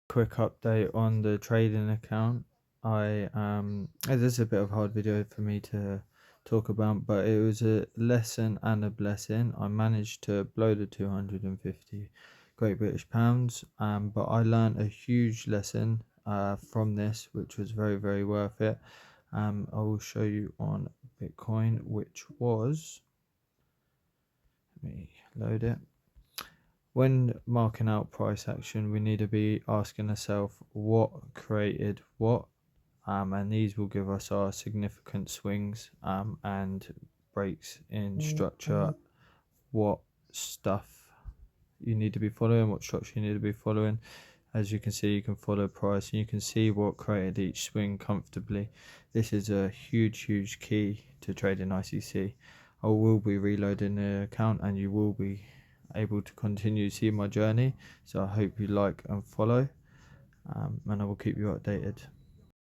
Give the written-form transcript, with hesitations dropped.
Quick update on the trading account. This is a bit of a hard video for me to talk about, but it was a lesson and a blessing. I managed to blow the 250 Great British pounds, but I learned a huge lesson from this, which was very, very worth it. I will show you on Bitcoin, which was, let me load it. When marking out price action, we need to be asking ourselves what created what, and these will give us our significant swings and breaks in structure, what stuff you need to be following, what structure you need to be following. As you can see, you can follow price and you can see what created each swing comfortably. This is a huge key to trading ICC. I will be reloading the account and you will be able to continue to see my journey. So I hope you like and follow, and I will keep you updated.